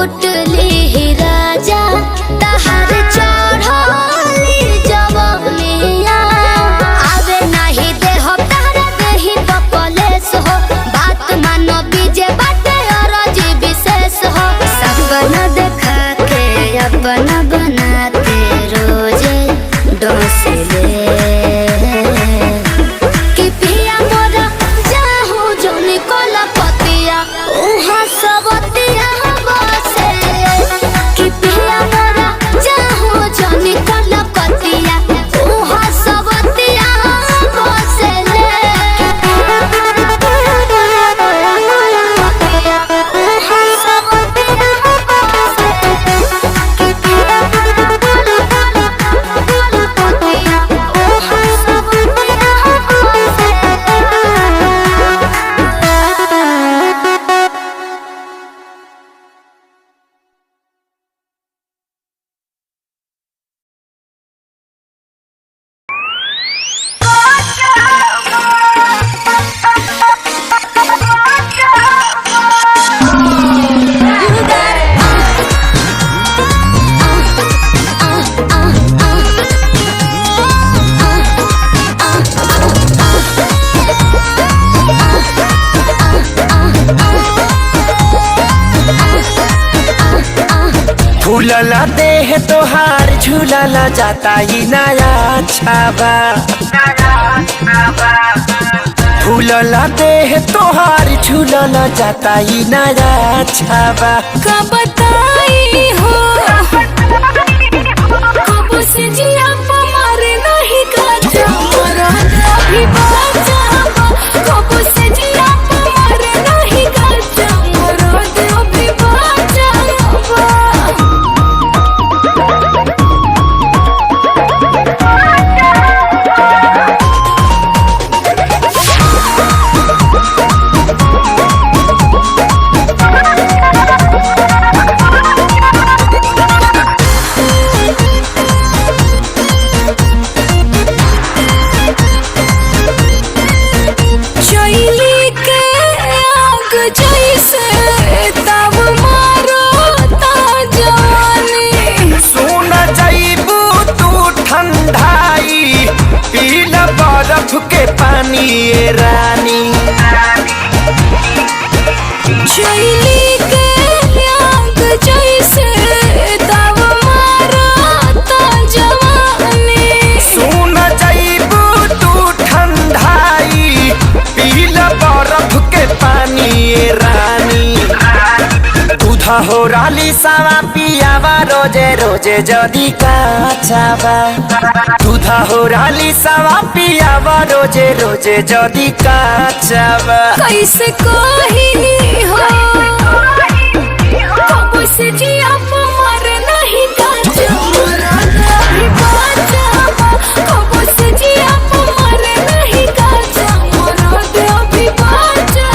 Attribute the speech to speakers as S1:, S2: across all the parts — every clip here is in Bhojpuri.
S1: लूट ली राजा तहार चढ़ली जवनिया आवे नहीं दे हो तारा देही पकलेस हो बात मानो बीजे बाटे और जी विशेष हो सपना देखा के अपना बनाते रोजे डोसले
S2: फूलला देह तोहार झूलला जाता ही नया छाबा फूलला देह तोहार झूलला जाता ही नया छाबा
S1: का बताई हो कब से जिया मारे नहीं काचा मरा अभी बाजा कब से जिया मारे नहीं काचा मरा अभी बाजा
S2: बर्फ के पानी ये रानी
S1: चैली के आग जैसे तब मारा ता जवानी
S2: सुन जाइबू तू ठंडाई पीला बर्फ के पानी ये रानी दूधा हो राली सावा पियावा रोजे रोजे जदी काचावा दूधा हो राली सावा पियावा रोजे रोजे जदी काचावा
S1: कैसे कही हो कब से जिया मारे नहीं काचा मरा अभी बाजा कब से जिया मारे नहीं काचा मरा अभी बाजा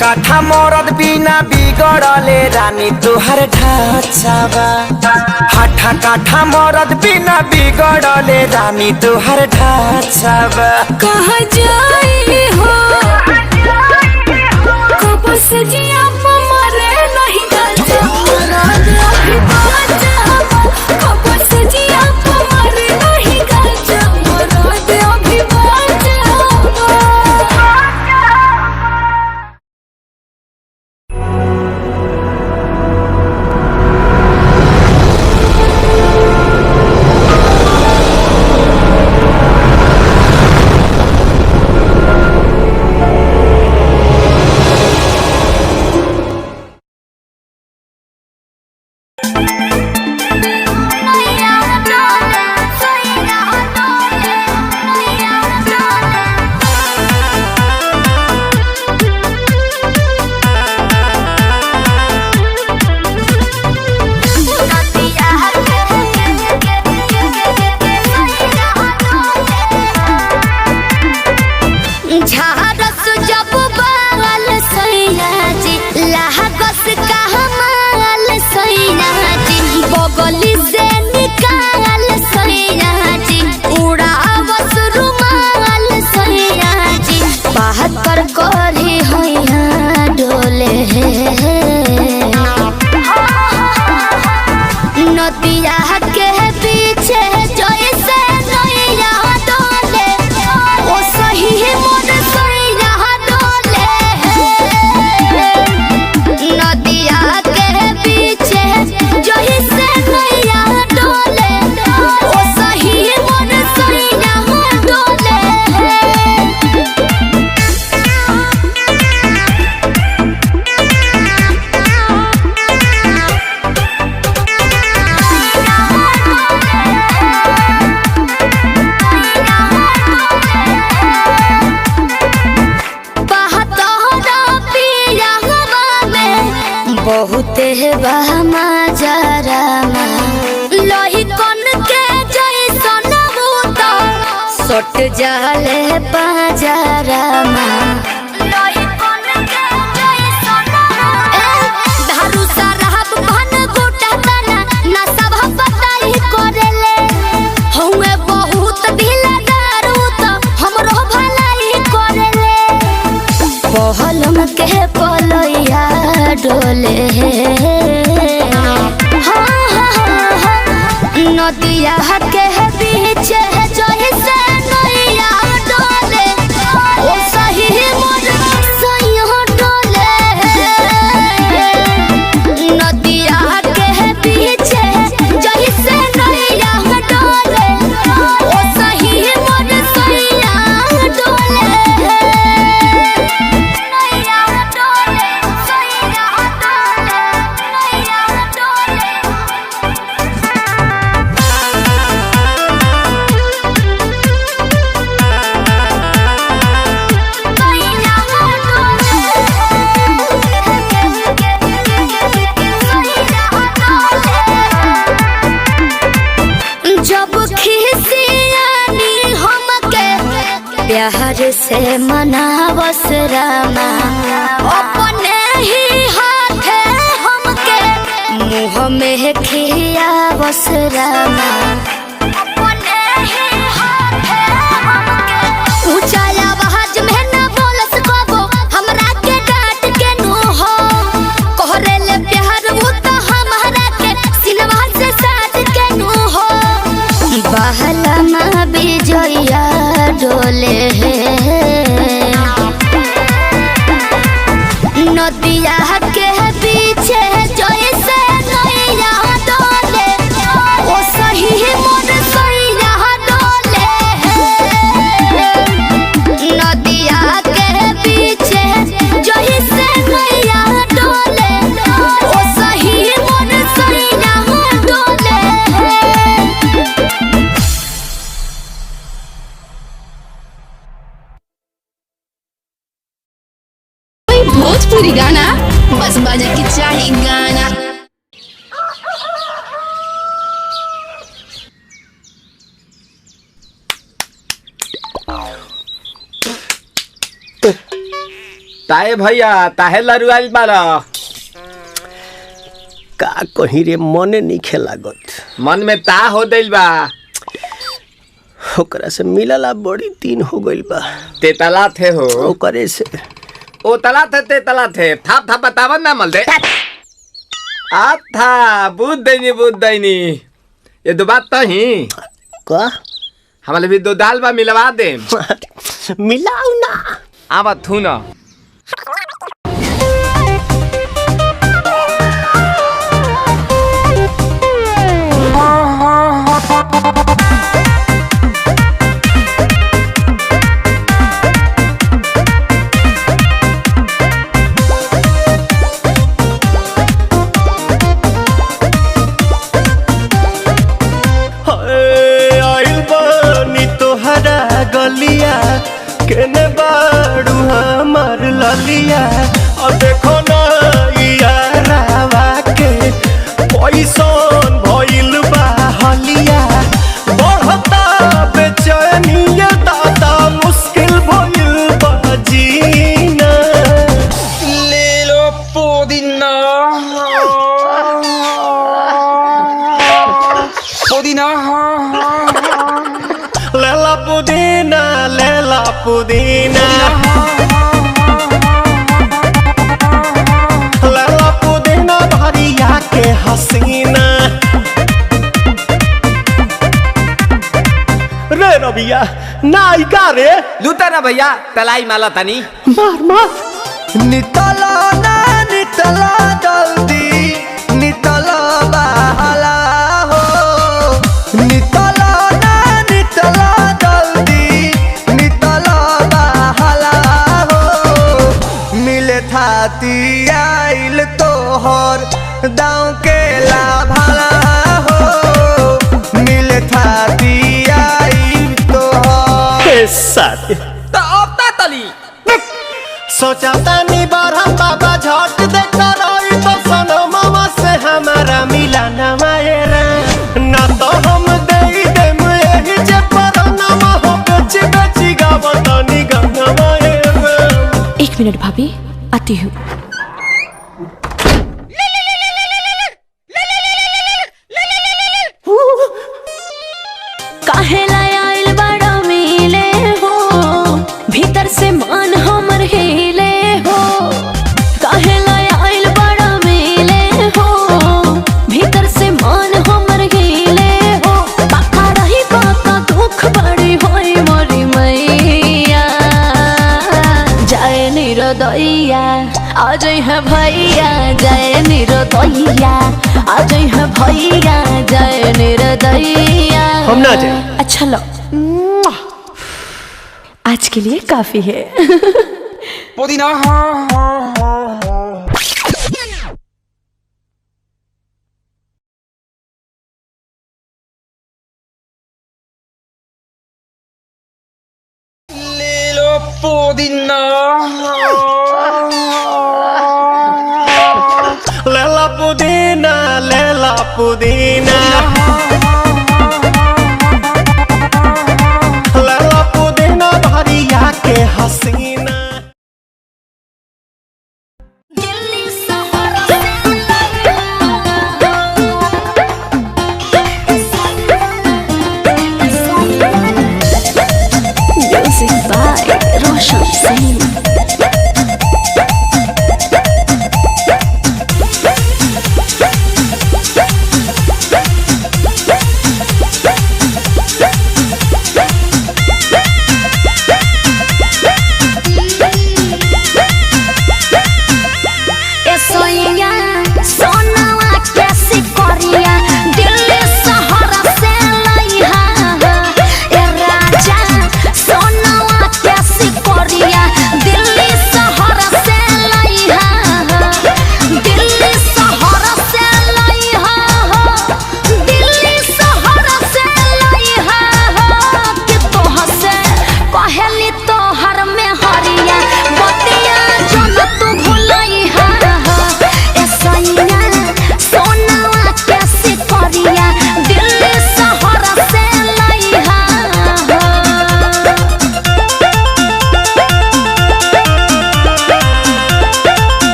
S2: काठा मरद बिना बिगड़ले रानी तोहर ढांचावा हाठा काठा मरद बिना बिगड़ले रानी तोहर ढांचावा
S1: कहाँ जाए हो कब से जिया मारे नहीं काचा मरा अभी बाजा कब से जिया मारे नहीं काचा मरा अभी बाजा करी हैया डोले नदिया के पीछे जैसे नैया डोले ओ सही मोर सैया डोले नदिया के पीछे जैसे नैया डोले ओ सही मोर सैया डोले बहुते बहमा जरामा लोही कन के जैसन होता सट जाले पाजरामा लोही कन के जैसन धारू सरहब भन गोटा तना ना सब बताई करेले हउए बहुत ढीला दारू त हमरो भलाई करेले पहलम के पलैया डोले नदिया के पीछे जैसे नैया डोले ओ सही मोर सैया डोले नदिया के पीछे जैसे नैया डोले ओ सही मोर सैया डोले नैया डोले सैया डोले नैया डोले जब खिसियानी हमके प्यार से मनावस रामा अपने ही हाथे हमके मुँह में खियावस रामा अपने ही हाथे हमके ऊंचा आवाज में न बोलस कबो हमरा के डांट के नो हो कहरेले प्यार वो तो हमारा के सिनवा से साथ के नो हो बहलमा बिजया डोले नदिया के पीछे जैसे नैया डोले ओ सही मोर सैया डोले नदिया के पीछे जैसे नैया डोले ओ सही मोर सैया डोले
S3: भोजपुरी गाना बस बजे के चाही गाना।
S4: ताए भैया ताहे लरुआल बारा
S2: का कहीं रे मने नहीं लागत
S4: मन में ता हो दिल बा
S2: ओकरा से मिलला बड़ी दिन हो गइल बा
S4: तेतला थे हो
S2: ओकरे से
S4: ओ तला थे तेतला थे थाप थाप बतावन ना मल दे आ था बुद्ध दैनी ये दो बात तो ही
S2: का
S4: हमारे भी दो दाल बा मिलवा दे
S2: मिलाऊ ना
S4: आवा थू ना
S2: गलिया केने बाड़ू हमर ललिया और देखो ना यारावा के पैसन भइल बा हलिया बढ़ता बेचैनिया दादा मुश्किल भइल बा जीना
S4: ले लो पुदीना
S2: लेला पुदीना भैया नायिका रे
S4: लूटा ना भैया तलाई माला तनी
S2: मार मार नितला ना नितला जल्दी नितला बहला हो नितला ना नितला जल्दी नितला बहला हो मिले थाती आइल तोहर दाँव के लाभला हो मिले थाती आइल तोहर साथी
S4: तो अब ता तली
S2: सोचा तानी बारह बाबा झट देखा रही तो सनो मामा से हमारा मिला न मायरा ना तो हम दे देम यही जे पर नामा हो बेची बेची गावतानी गंगा मायरा।
S1: 1 मिनट भाभी आती हूँ। काहेला आइल बड़ा मिले हो भीतर से मन हमर हिले हो काहेला आइल बड़ा मिले हो भीतर से मन हमर हिले हो बाका रही बाका दुख बड़ी होई मोरी मैया जाए निरोदैया आज है भैया जाए निरोदैया आज है भैया जाए निरोदैया
S2: हम ना जाए
S1: अच्छा लो आज के लिए काफी है।
S4: पुदीना ले लो पुदीना
S2: लेला पुदीना लेला पुदीना लेला पुदीना भरिया के हसीना
S1: Music by Roshan Singh। Delhi शहर से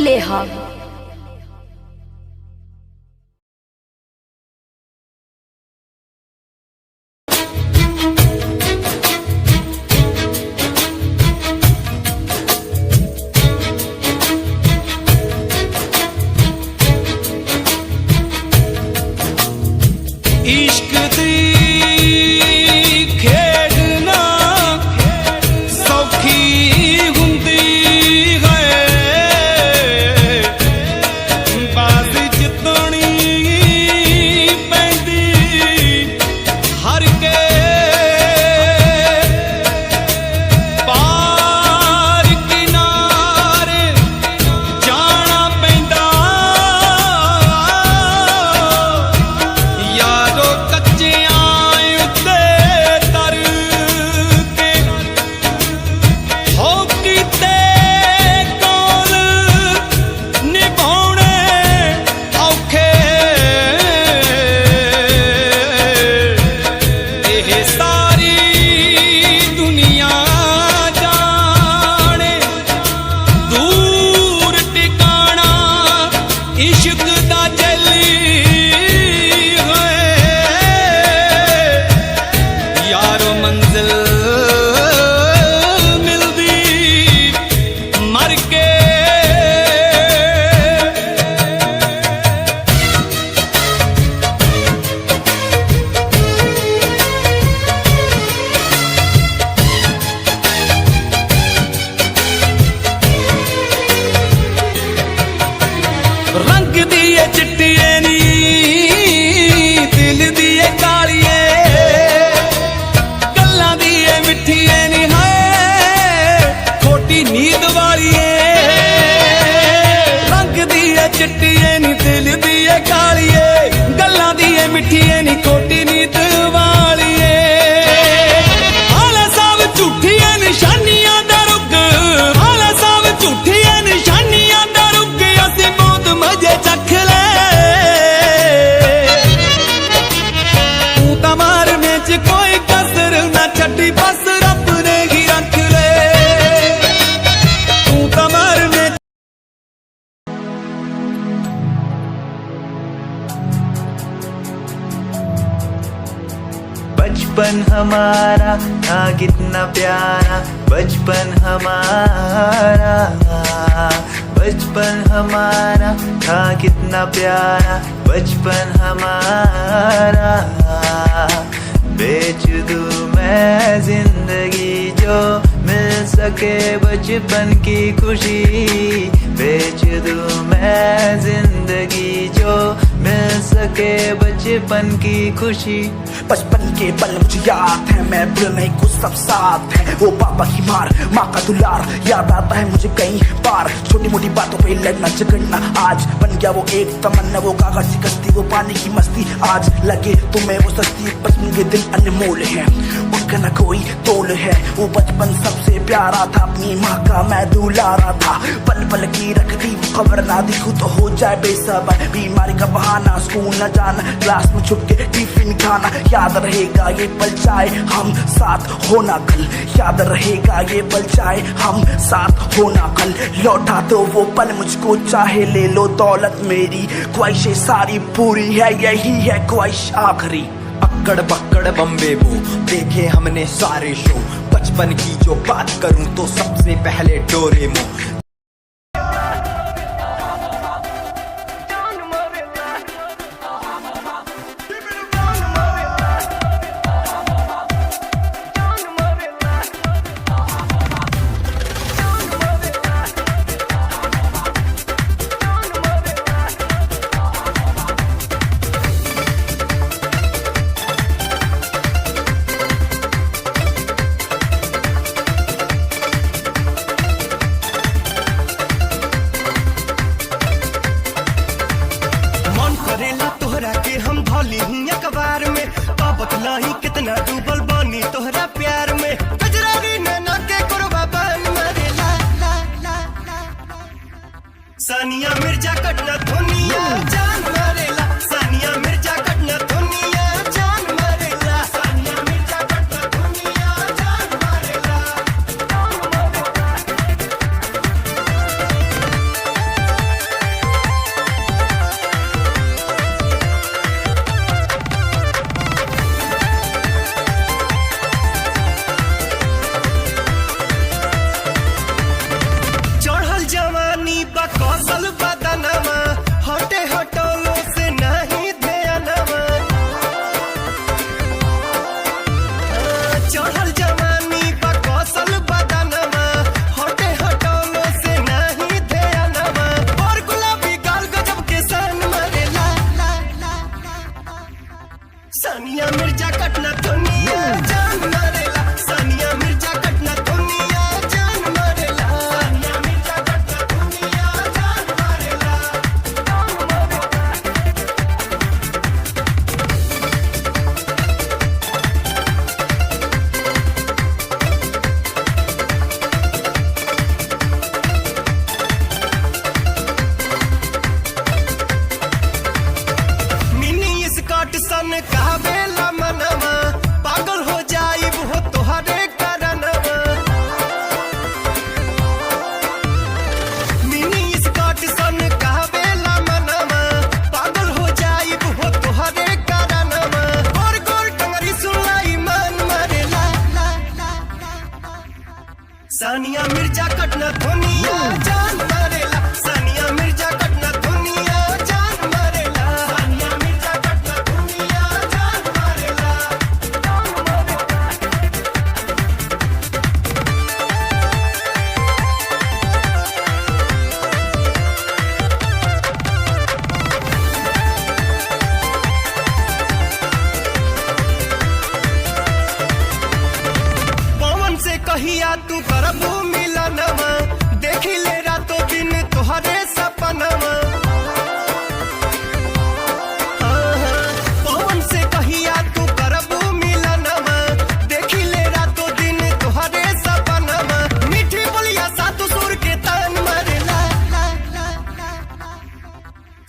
S1: ले हम।
S5: इश्क दी खेडना सौखी हुंदी है, बाज जितनी पैंदी हर के पार किनारे जाना पैंदा। यारो कच्चियां उत्ते तर के हो कीते कोल निभाउणे औखे, एह सारी दुनिया जाने दूर टिकाना इश्क दा जली है। यारो मंजिल मिलदी मर के। रंग दिए चिट्टिए नी दिल दिए कालिए, गल्लां दिए मिठिए नी हाय खोटी नींद वालिए। रंग दिए चिट्टिए नी दिल दिए कालिए, गल्लां दिए मिठिए नी खोटी नींद वालिए। हाले सब झूठिए निशानियां दा रुग, हाले सब झूठिए निशानियां दा रुग, असीं मौत मजे चख ले। तू तां मारने च कोई कसर ना छड्डी, बस रब ने ही रख ले। तू तां मारने
S6: बचपन हमारा था कितना प्यारा, बचपन हमारा, बचपन हमारा था कितना प्यारा, बचपन हमारा। बेच दूं मैं जिंदगी जो मिल सके बचपन की खुशी, बेच दूं मैं जिंदगी जो मिल सके बचपन की खुशी।
S7: बचपन के पल मुझे याद है, मैं भूलने को सब साथ है। वो पापा की मार, माँ का दुलार याद आता है मुझे कई बार। छोटी मोटी बातों पे लड़ना झगड़ना आज बन गया वो एक तमन्ना। वो कागज की कश्ती, वो पानी की मस्ती, आज लगे तुम्हें वो सस्ती। बचपन के दिन अनमोल है, उनका न कोई तोल है। वो बचपन सबसे प्यारा था, अपनी माँ का मैं दुलारा था। पल पल की रखती वो खबर, ना दिखूं तो हो जाए बेसबर। बीमारी का बहाना, स्कूल न जाना, क्लास में छुप के टिफिन खाना। याद रहेगा ये पल चाहे हम साथ होना कल, याद रहेगा ये पल चाहे हम साथ होना कल। लौटा दो वो पल मुझको, चाहे ले लो दौलत मेरी। ख्वाहिशें सारी पूरी है, यही है ख्वाहिश आखिरी।
S8: अक्कड़ बक्कड़ बम्बे वो देखे हमने सारे शो। बचपन की जो बात करूं तो सबसे पहले डोरेमोन।
S5: सानिया मिर्जा कटना दुनिया जान मारेला, सानिया मिर्जा कटना दुनिया जान मारेला, सानिया मिर्जा कटना दुनिया जान मारेला।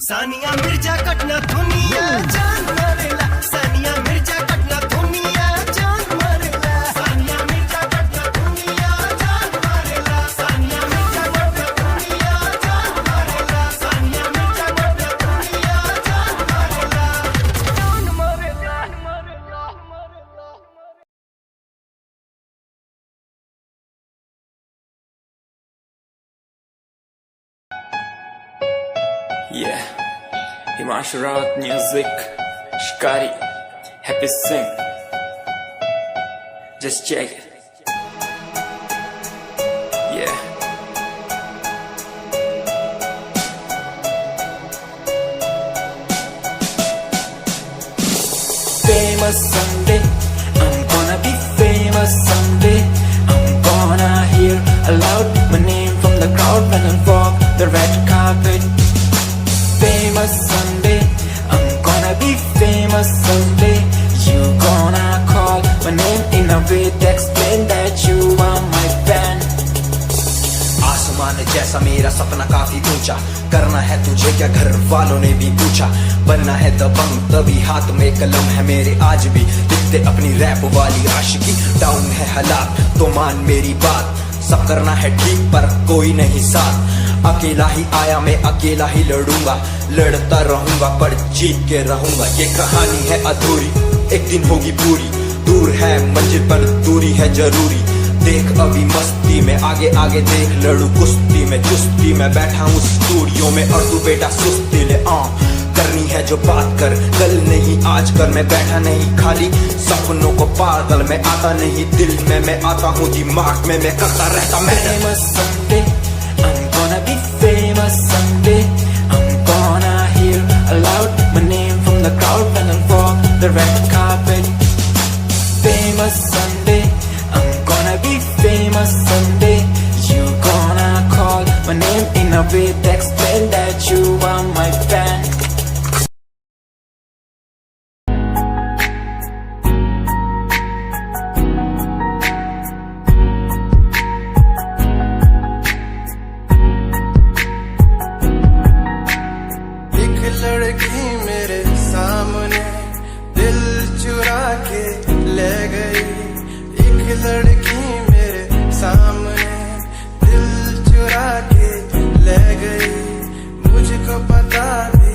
S2: सानिया मिर्जा कटना दुनिया जान मारेला, सानिया मिर्जा कटना दुनिया जान मारेला, सानिया मिर्जा कटना दुनिया जान मारेला, सानिया मिर्जा कटना दुनिया जान मारेला, सानिया मिर्जा कटना दुनिया जान मारेला, जान मारेला, मारेला, मारेला।
S9: Yeah, Himanshu Rawat music, Shikari, Happy Singh. Just check it. Yeah. Famous someday, I'm gonna be famous someday. I'm gonna hear aloud my name from the crowd when I walk the red carpet. Famous someday, I'm gonna be famous someday. You gonna call my name in a way to explain that you are my fan.
S8: आसमान जैसा मेरा सपना काफी ऊंचा, करना है तुझे क्या घर वालों ने भी पूछा, बनना है दबंग तभी हाथ में कलम है मेरे आज भी, लिखते अपनी रैप वाली आशिकी, डाउन है हालात तो मान मेरी बात, सब करना है ठीक पर कोई नहीं साथ, अकेला ही आया मैं अकेला ही लड़ूंगा, लड़ता रहूंगा पर जीत के रहूंगा, ये कहानी है अधूरी एक दिन होगी पूरी, दूर है मंजिल पर दूरी है जरूरी, देख अभी मस्ती में आगे आगे देख, लड़ू कुश्ती में चुस्ती में बैठा हूँ स्टूडियो में और तू बेटा सुस्ती ले करनी है जो बात कर, कल नहीं आज कर, मैं बैठा नहीं खाली सपनों को पागल में आता नहीं, दिल में मैं आता हूँ दिमाग में मैं करता रहता मैं।
S9: Famous someday, I'm gonna be famous someday. I'm gonna hear aloud my name from the crowd when I walk the red carpet. Famous someday, I'm gonna be famous someday. You gonna call my name in a way to explain that you are my fan.
S2: एक लड़की मेरे सामने दिल चुरा के ले गई, एक लड़की मेरे सामने दिल चुरा के ले गई, मुझको पता भी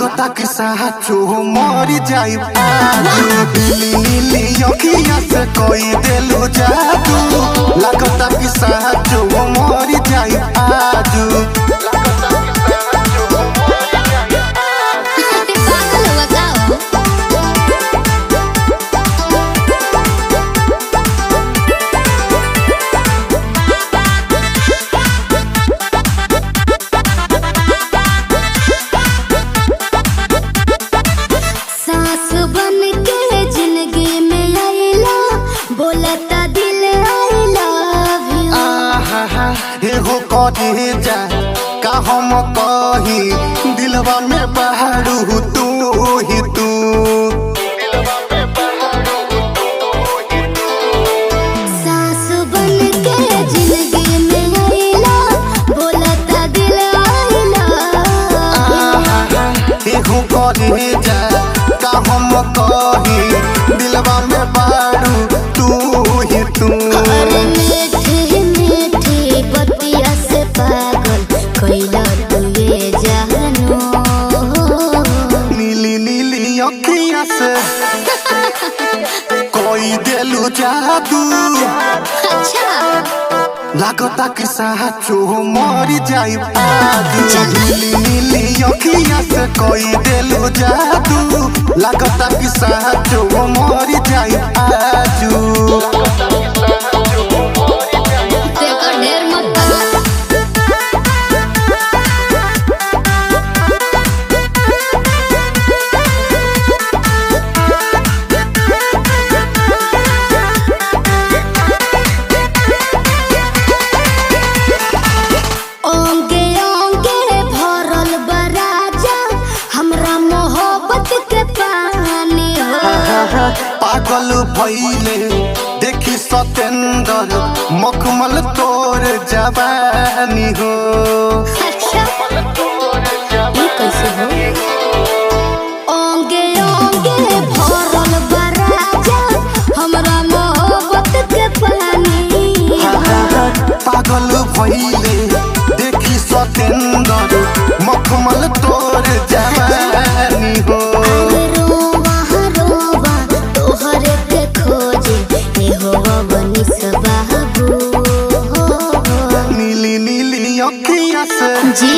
S2: लागता कि साचो मरी जाई आजू नीली नीली अखिया से कोई देलू जादू लागता कि साचो मरी जाई आजू जा का हम कही दिलवा में बहारू तू ही तू
S1: सास बन के जिंदगी में आइला बोलता दिल आइला
S2: एहो कही जा का हम कही दिलवा में बहारू तू ही तू
S1: कोइला तुए जानो
S2: नीली नीली अखियां से कोई देलू जादू
S1: अच्छा
S2: लागता कि साचो मरी जाई आजू नीली नीली अखियां से कोई देलू जादू लागता कि साचो मरी जाई आजू
S1: देखो ढेर मत
S2: पागल भइले देखी सतेंद्र मखमल तोर जवानी हो
S1: अच्छा ये कैसे हो ओंगे ओंगे भरल बराजा हमरा मोहब्बत के पानी
S2: पागल भइले देखी सतेंद्र मखमल तोर जवानी हो नीली नीली अखियां से
S1: जी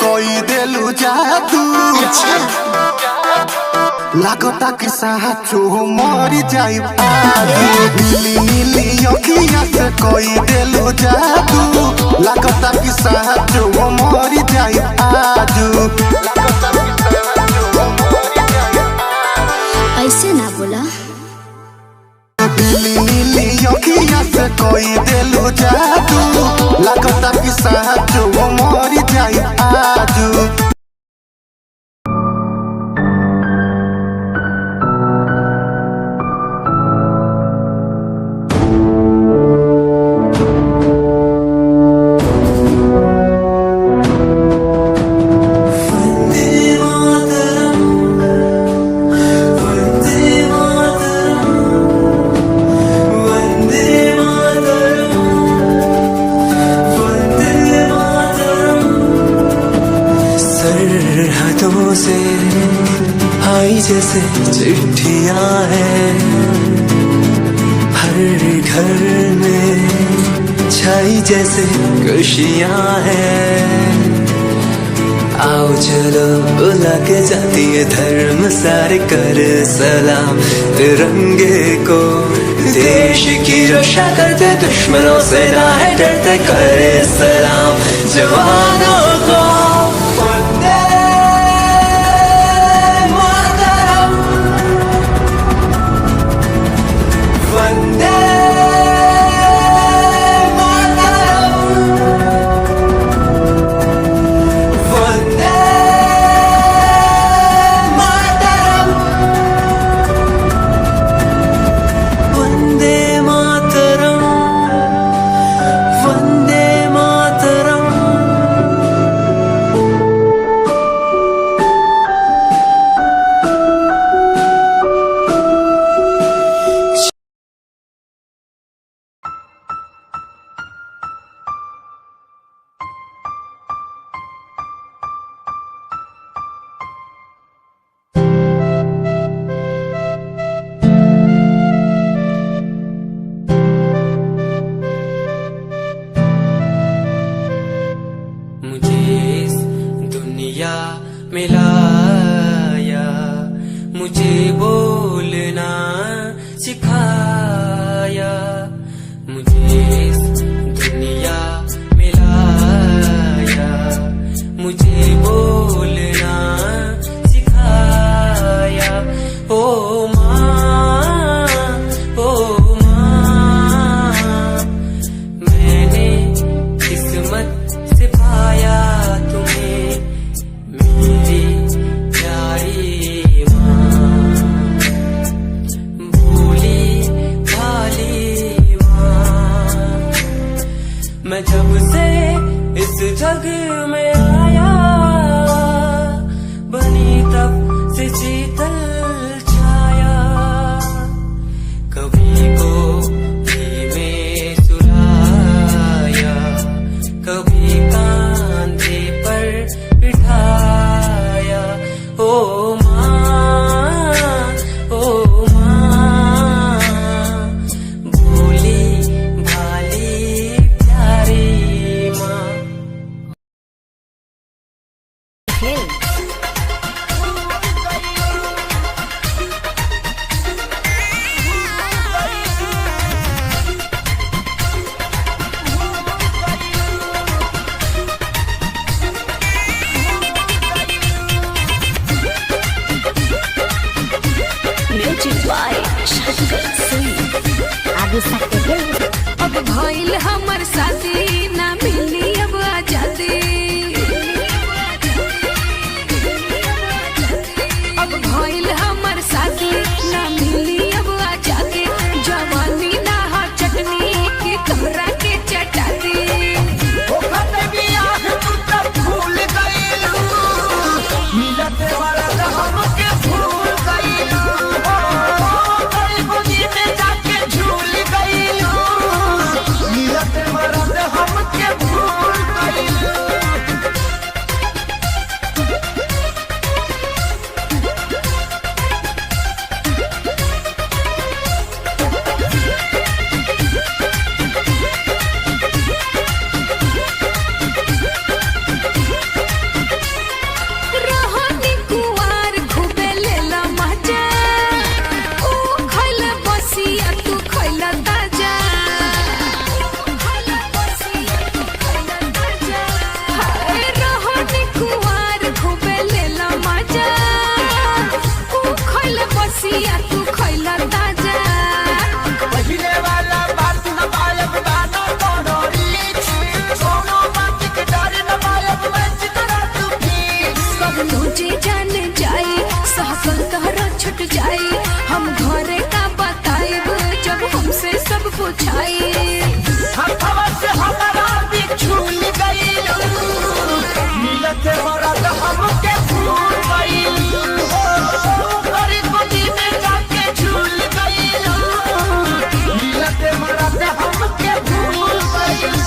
S2: कोई देलू जादू
S1: अच्छा
S2: लागता कि साचो मरी जाई आजू नीली नीली अखियां से कोई देलू जादू लागता कि साचो मरी जाई आजू
S1: ऐसे ना बोला
S2: नीली नीली अखियां से कोई देलू जादू लागता कि साचो मरी जाई आजू
S9: से आई जैसे चिट्ठियां हैं हर घर में छाई जैसे खुशियां हैं आओ चलो बुला के जाती है धर्म सारे कर सलाम तिरंगे को देश की रक्षा करते दुश्मनों से ना है डरते करे सलाम जवानों को मुझे बोलना सिखाया, मुझे इस दुनिया में लाया, मुझे बोलना सिखाया। ओ माँ, ओ माँ, मैंने किस्मत से पाया तुम्हें, मेरी प्यारी माँ, भोली भाली माँ। मैं जब से इस जग में आया, बनी तब से शीतल छाया, कभी गोदी में सुलाया, कभी कांधे पर बिठाया। ओ माँ, ओ माँ, भोली भाली प्यारी माँ।
S1: अब भइल हमर शादी, ना मिली अब आजादी। अब भइल हमर शादी, ना मिली अब आजादी। जवानी ना हा चटनी के कमरा के चटाती। रहनी कुंवार खूबे लेला मजा, ऊ खइला बसिया तू खइला ताजा। हाय रहनी कुंवार खूबे लेला मजा, ऊ खइला बसिया तू खइला ताजा।
S5: पहिले वाला बात न पायब गाना कोनो रीच, कोनो बात के डर न पायब मैं जितना तू भी।
S1: सब तुझे जान जाए, सहकल तहरा छुट जाए। हम घरे का बताएब जब हमसे सब पूछाए।
S5: हथवा से हमारा भी झूल गईल, मिलत मरद हमके भूल गईल। बड़ी गोदी में जाके झूल गईल, मिलत मरद हमके भूल गईल।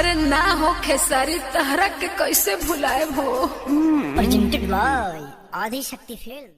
S1: अरे ना हो खेसारी तहरा के कैसे भुलाए हो।
S10: प्रेजेंटेड बाय आदि शक्ति फिल्म।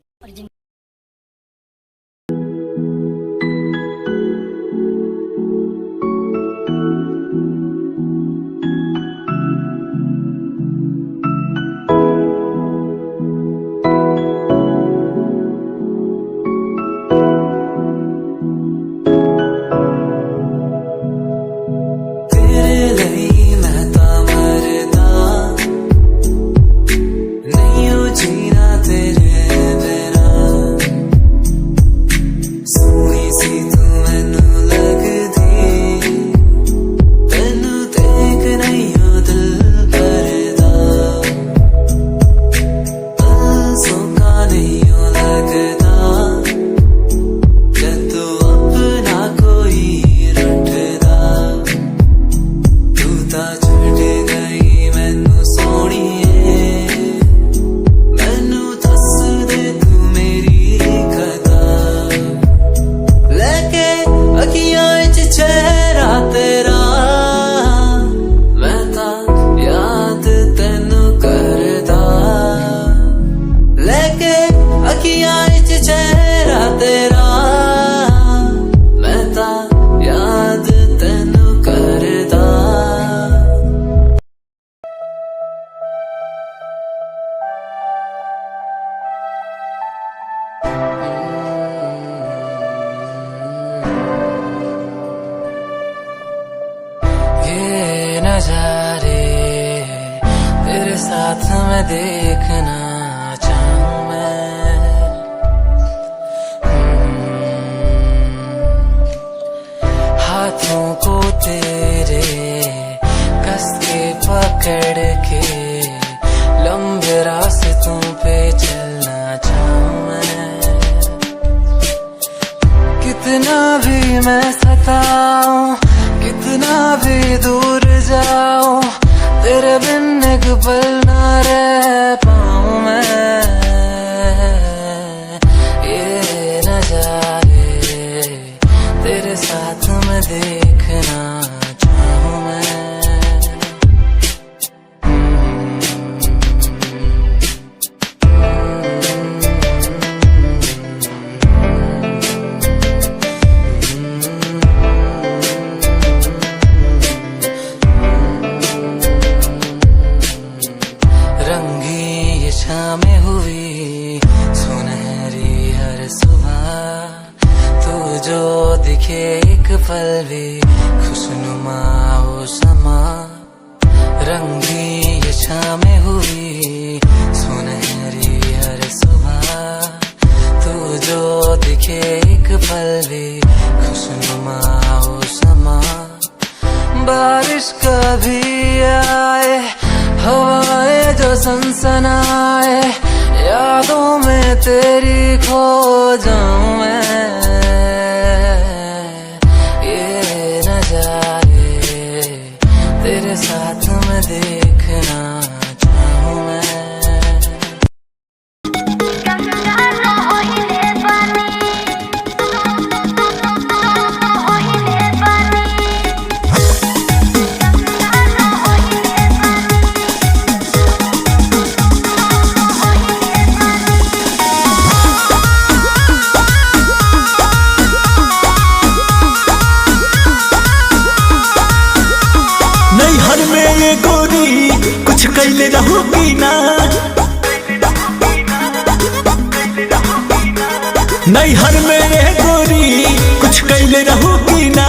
S9: नजारे तेरे साथ में देखना चाहूं मैं। हाथों को तेरे कस के पकड़ के लंबे रास्तों पे चलना चाहूं मैं। कितना भी मैं सताऊं, कितना भी दूर जाऊं, तेरे बिन एक पल ना रह पाऊं मैं। ये नजारे तेरे साथ में देखना चाहूं मैं। में हुई सुनहरी हर सुबह, तू जो दिखे एक पल भी खुशनुमा हो समा। रंगी ये शामें हुई सुनहरी हर सुबह, तू जो दिखे एक पल भी खुशनुमा हो समा। बारिश कभी आए, हवाएं जो सनसनाए, यादों में तेरी खो जाऊं मैं। ये नजारे तेरे साथ में देखना चाहूं मैं।
S5: कुछ कैले रहूगी ना, नैहर में ये गोरी कुछ कैले रहूगी ना।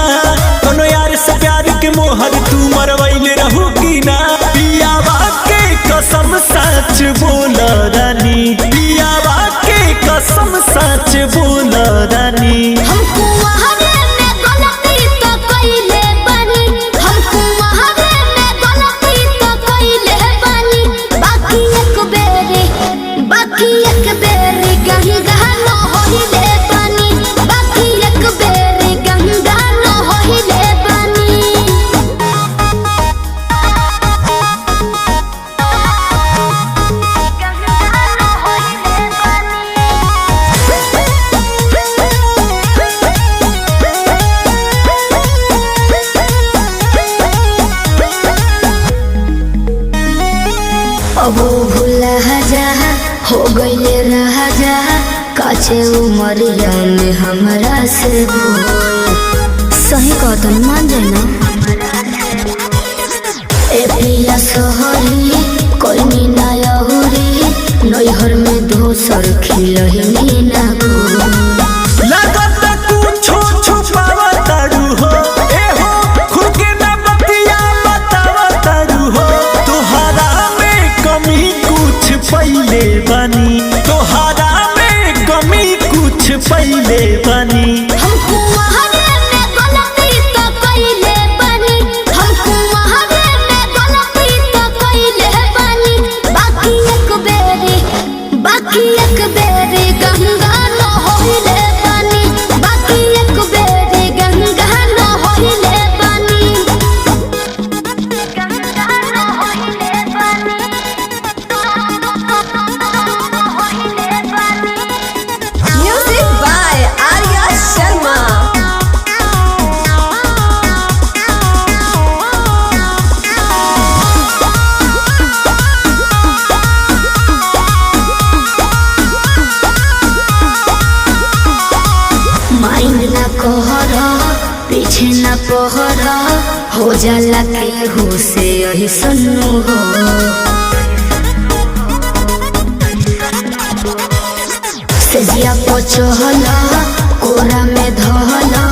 S5: कोनो यार से प्यार के मोहर तू मरवैले रहूगी ना। पियावा के कसम सच बोल रानी, पियावा के कसम सच बोल रानी।
S1: हमको वहारे में गलती तो कइले बानी, हमको वहारे में गलती तो कइले बानी। बाकी एक बेरी गंगा न होइले बानी, बाकी एक बेरी गंगा न होइले बानी। गंगा न अब भूला जा हो गईले रहा जा काचे उमरिया में हमरा से सही कहता मान जाए ना ए पिया सोहरी कोई मीना यहुरी नैहर में दोसर खिलही ना
S5: लगत कुछो छुपावा तारू हो ए हो खुद के ना बतिया बतावा तारू हो तोहरा में कमी कुछ पहिले बनी तोहरा में कमी कुछ पहिले बनी
S1: हमको वहारे में गलती तो कइले बनी हमको वहारे में गलती तो कइले बनी बाकी एक बेरी गंगा न होइले बनी बाकी एक बेरी गंगा न होइले बनी गंगा न होइले बनी होइले बनी
S3: Music by Arya Sharma.
S1: Mind ना कहरा पीछे ना पहरा हो जाला के हो से यही सन्नु हो सजिया पचहला कोरा में धहला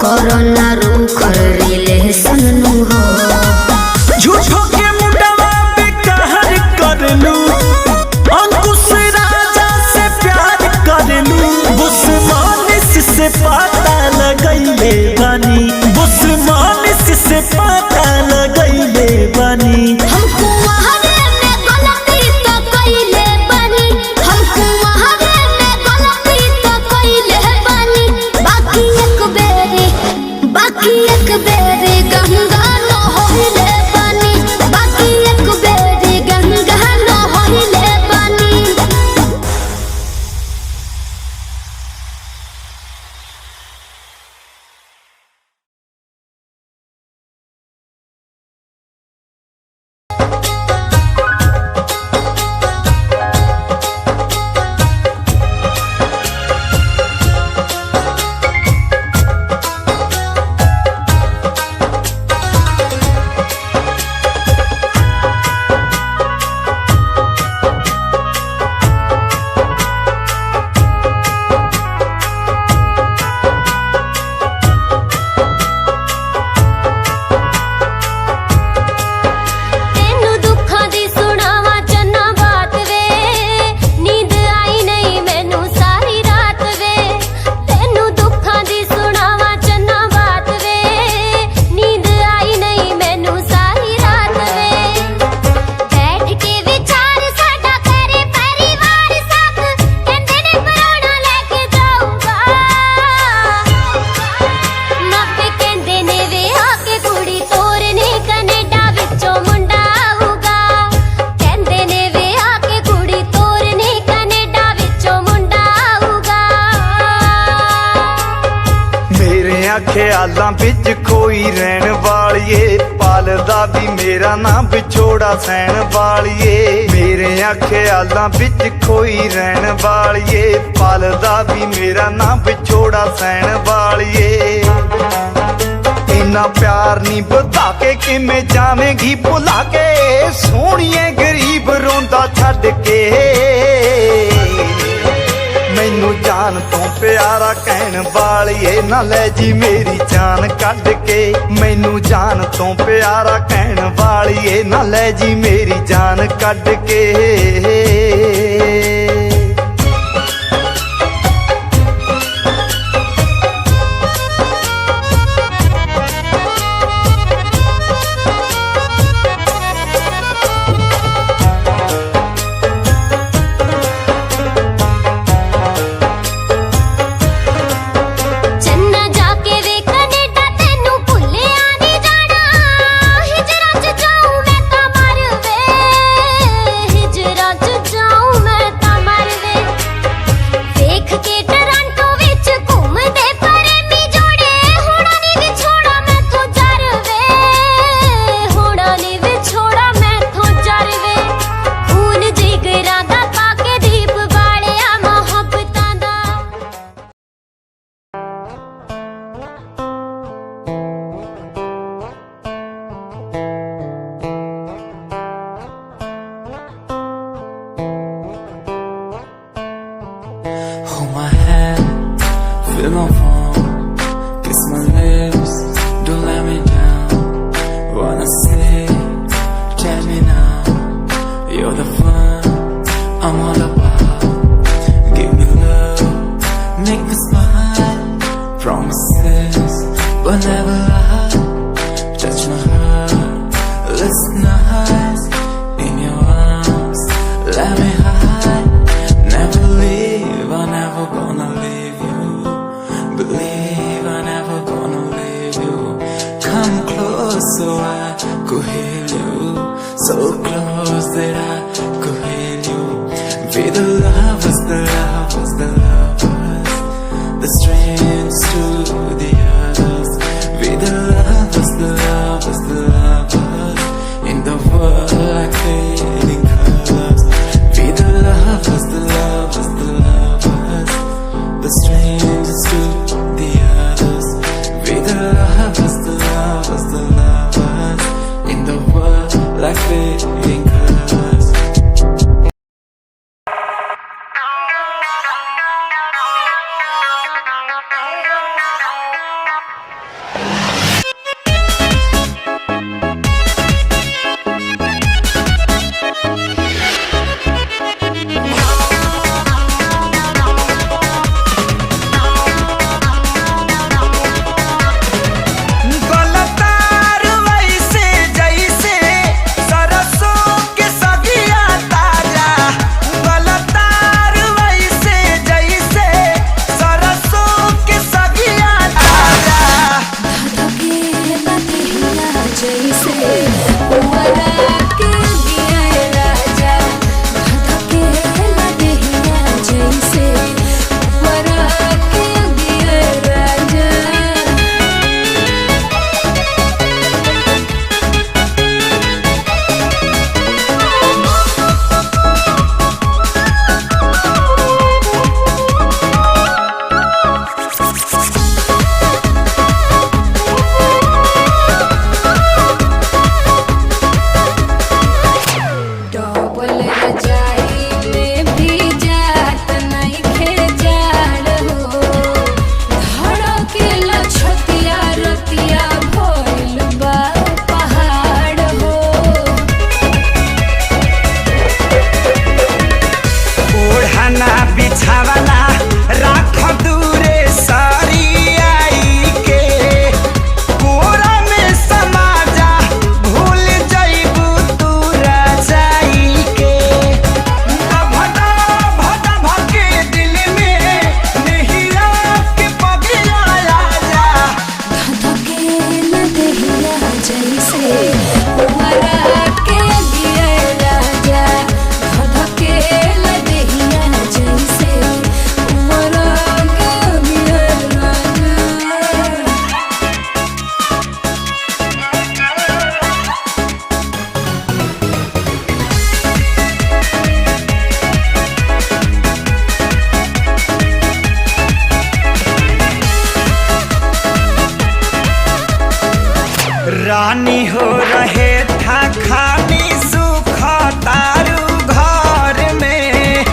S1: कोरोना रू कर रिले सन्नु हो
S5: झूठो के मुंडवा पे कहर करलू अंकुश राजा से प्यार करलू बुस्मानिस से पता लगैले बनी बुस्मानिस से पता लगैले बनी
S1: हमको वहारे में गलती तो कइले बनी हमको वहारे में गलती तो कइले बनी बाकी एक बेरी गंगा न होइले बनी बाकी एक बेरी गंगा न होइले बनी
S6: ख्यालां विच खोई रहन वालिए पालदा भी मेरा नाम विछोड़ा सहन वालिए मेरे ख्यालां विच खोई रहन वालिए पालदा भी मेरा नाम विछोड़ा सहन वालिए इन्ना प्यार नी बता के किमें जावेंगी भुला के सोहणिए गरीब रोंदा छड्ड के मैनू जान तो प्यारा कहन वालिए ना ले जी मेरी जान कढ के मैनू जान तो प्यारा कहन वालिए ना ले जी मेरी जान कढ के
S1: जाऊं
S9: Coelho, so close that I Coelho. Be the lovers, the lovers, the lovers, the strangers to the others. Be the lovers, the lovers, the lovers, in the world like fading colors. Be the lovers, the lovers, the lovers, the strangers to the others. Be the lovers, the lovers, the lovers, in the world like fading colors.
S5: गलतार वैसे जैसे सरसों के सगिया ताजा। गलतार वैसे जैसे सरसों के सगिया ताजा।
S1: धधके लतिया जैसे उमरा के दिया राजा। धधके लतिया जैसे उमरा के दिया राजा। डबल रजाई में भी जात नइखे जाड़ हो। धड़केला छतिया रतिया भइल बा पहाड़ हो।
S5: ओढ़ना बिछावना राख दूरे सारी आई के। कोरा में समा जा भूल जइबू तू रजाई के। भदा भदा भके दिल में नहिरा के पगिया जा।
S1: धधके लतिया जैसे उमरा के दिया राजा। धधके लतिया जैसे उमरा के दिया राजा।
S5: रानी हो रहे था खानी सुख तारू घर में।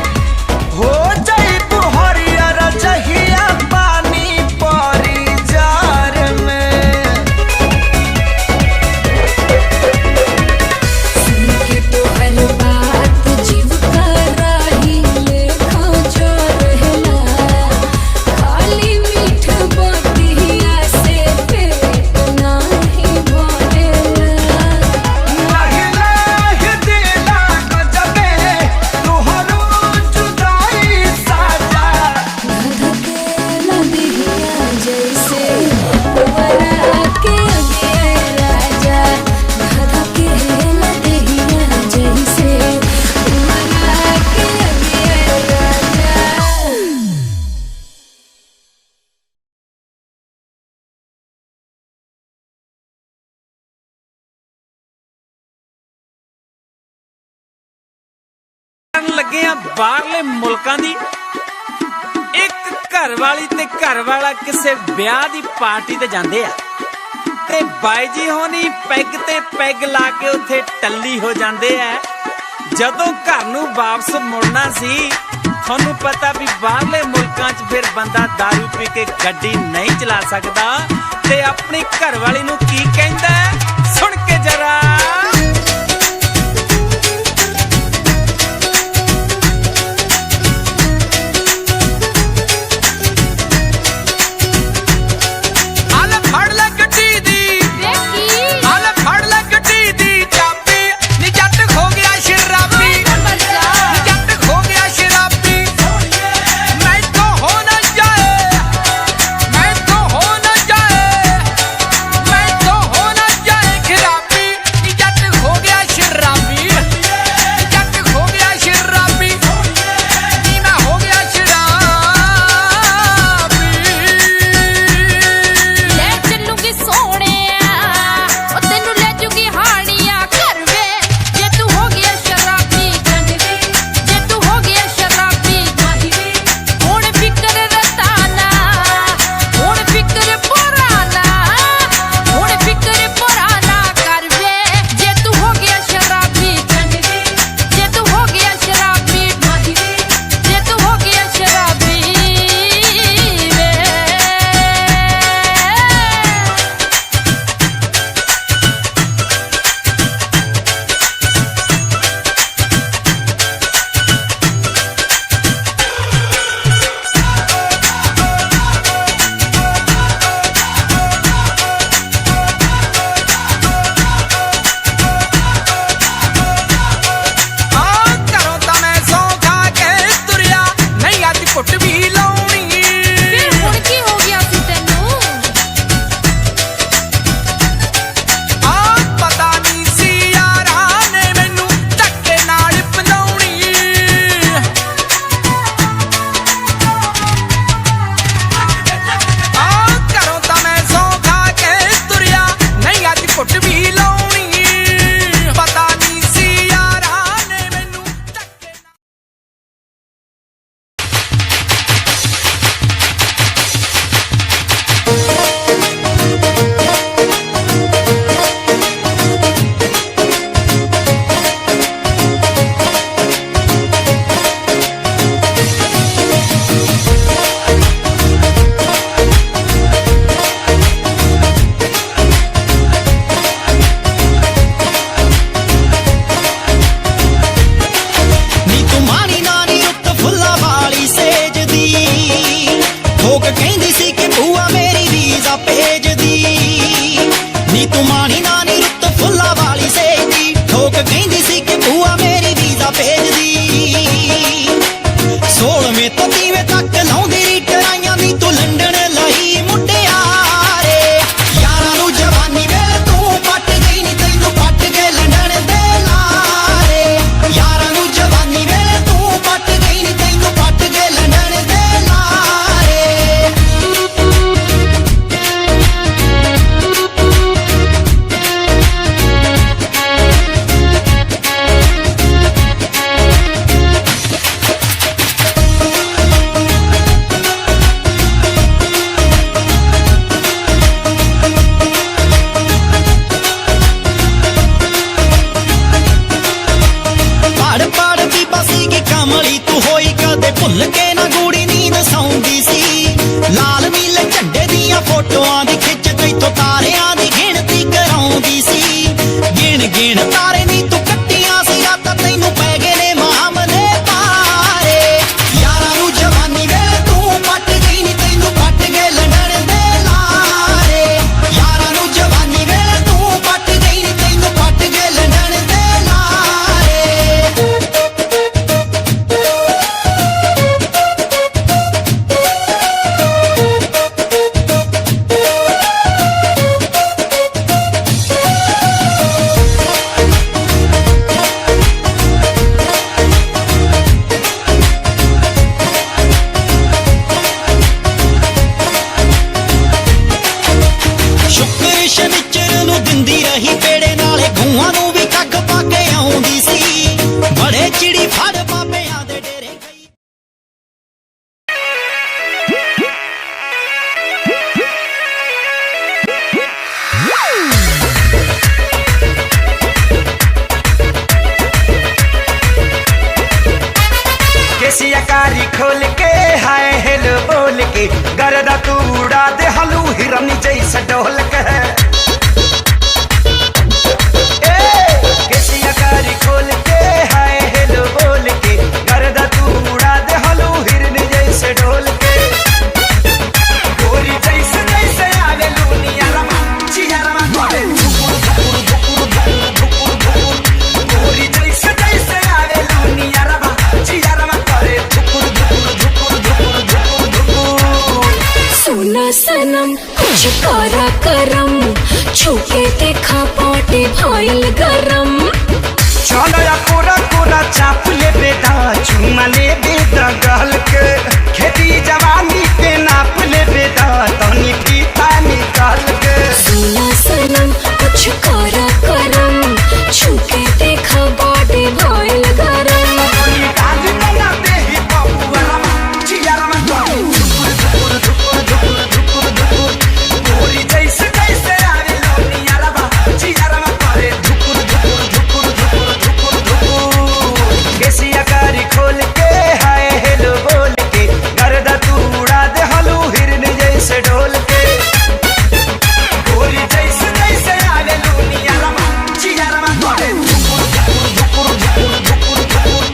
S5: हो जइबू हरियर जहिया पानी परी जार में।
S1: सुन के तोहर बात जीव का राही लेखा जो रहेला। खाली मीठ बतिया से पेट नाही भरेला।
S5: लाहि लाहि दिला गजबे तोहरो जुदाई साजा।
S1: धधके लतिया जैसे उमरा के दिया राजा। धधके लतिया जैसे उमरा के दिया राजा।
S5: ਲੱਗੇ ਆ ਬਾਹਰਲੇ ਮੁਲਕਾਂ ਦੀ। ਇੱਕ ਘਰ ਵਾਲੀ ਤੇ ਘਰ ਵਾਲਾ ਕਿਸੇ ਵਿਆਹ ਦੀ ਪਾਰਟੀ ਤੇ ਜਾਂਦੇ ਆ ਤੇ ਬਾਈ ਜੀ ਹੋਣੀ ਪੈਗ ਤੇ ਪੈਗ ਲਾ ਕੇ ਉੱਥੇ ਟੱਲੀ ਹੋ ਜਾਂਦੇ ਆ। ਜਦੋਂ ਘਰ ਨੂੰ ਵਾਪਸ ਮੁੜਨਾ ਸੀ, ਤੁਹਾਨੂੰ ਪਤਾ ਵੀ ਬਾਹਰਲੇ ਮੁਲਕਾਂ 'ਚ ਫਿਰ ਬੰਦਾ ਦਾਰੂ ਪੀ ਕੇ ਗੱਡੀ ਨਹੀਂ ਚਲਾ ਸਕਦਾ ਤੇ ਆਪਣੀ ਘਰ ਵਾਲੀ ਨੂੰ ਕੀ ਕਹਿੰਦਾ ਸੁਣ ਕੇ ਜਰਾ। तारे नी तू कट्टियां सी रातां तैनू पै गए ने मामले तारे यारां नू जवानी वेले तू पट गई नी तैनू पट गए लड़न दे लारे यारां नू जवानी वेले तू पट गई नी तैनू पट गए लड़न दे लारे शुक्र शनिचर नू दिंदी रही पेड़े नाले गऊआं नू भी कख पा के आउंदी सी बड़े चिड़ी फड़ बाबेआं दे डेरे गई
S6: केसिया कारी खोल के हाय हेलो बोल के गरदा तू उड़ा दे हलू हिरन जैसा डोल के केसिया कारी खोल के हाय हेलो बोल के गरदा तू उड़ा दे हलू हिरन जैसे डोल के गोरी जैसे जैसे आवे लूनिया रमा चिया रमा करे धुकुर धुकुर धुकुर धुकुर धुकुर गोरी जैसे जैसे आवे लूनिया रमा चिया रमा करे धुकुर धुकुर धुकुर धुकुर धुकुर धुकुर
S1: सुना सनम कुछ करा करम छुके देखा पाटे भइल गरम
S6: चलो या कोरा कोरा चाप ले बेटा चुमा ले बेटा गहल के खेती जवानी के नाप ले बेटा तनी पीता निकाल के
S1: सुना सनम कुछ करा करम छुके देखा पाटे भइल गरम
S6: निकाल बना दे ही बाबू रमा चिया रमा करे धुकुर धुकुर धुकुर धुकुर धुकुर गोरी जैसे जैसे आवे लोनिया रमा चिया रमा करे धुकुर धुकुर धुकुर धुकुर धुकुर धुकुर केसिया कारी खोल के हाय हेलो बोल के गरदा तू उड़ा दे हलू हिरन जैसे डोल के गोरी जैसे जैसे आवे लूनिया रमा चिया रमा करे धुकुर धुकुर धुकुर धुकुर धुकुर धुकुर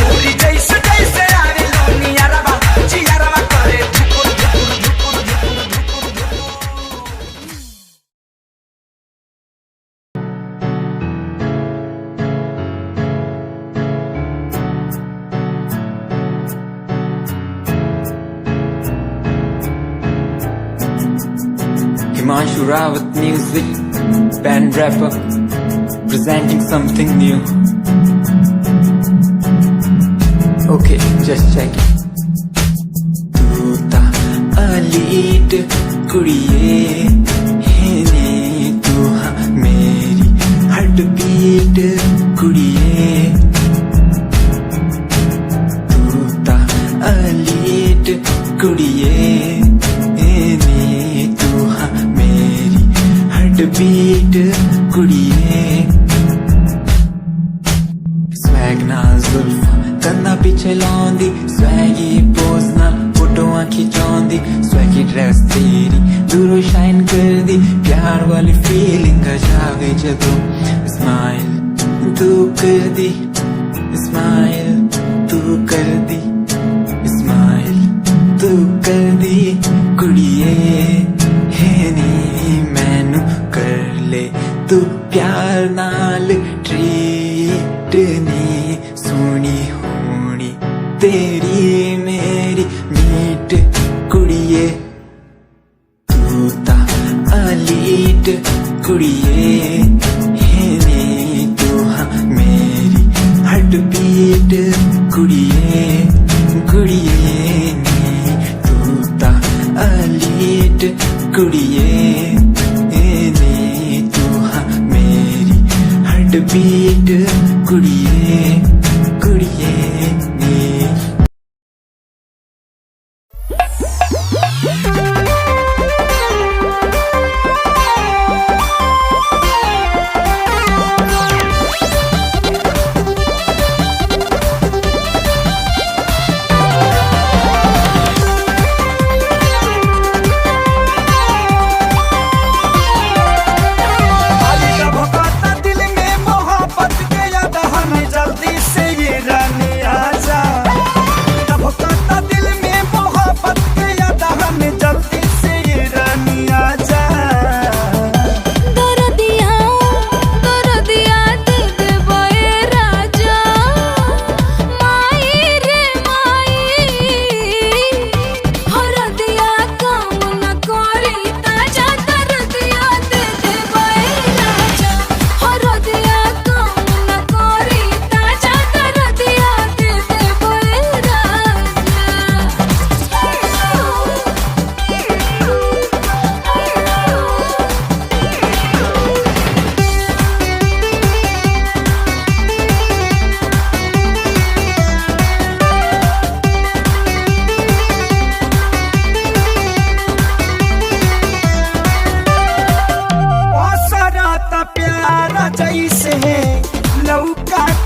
S6: गोरी जैसे जैसे आवे लूनिया रमा चिया रमा करे धुकुर धुकुर धुकुर धुकुर धुकुर धुकुर
S9: Himanshu Rawat music, band rapper, presenting something new. Okay, just check it. तू ता अलीट कुड़िए हेने तू हाँ मेरी हार्ट बीट कुड़िए तू ता अलीट कुड़िए हेने तू हाँ मेरी हार्ट बीट कुड़िए स्वैग नाल जुल्फा कंधा पिछे लाउंदी स्वैगी पोज नाल फोटोआं खिचाउंदी स्वैगी ड्रेस तेरी दूरों शाइन कर दी प्यार वाली फीलिंग आ जावे जदों स्माइल तू कर दी स्माइल तू कर दी स्माइल तू कर दी कुड़िए है नी मैनू कर ले तू प्यार नाल ट्रीट नी सोनी होनी तेरी मेरी मीट कुड़िए तू ता अलीट कुड़िए है नी तू हाँ मेरी हार्ट बीट कुड़िए कुड़िए नी तू ता अलीट कुड़िए है नी तू हाँ मेरी हार्ट बीट कुड़िए कुड़िए नी
S7: लौका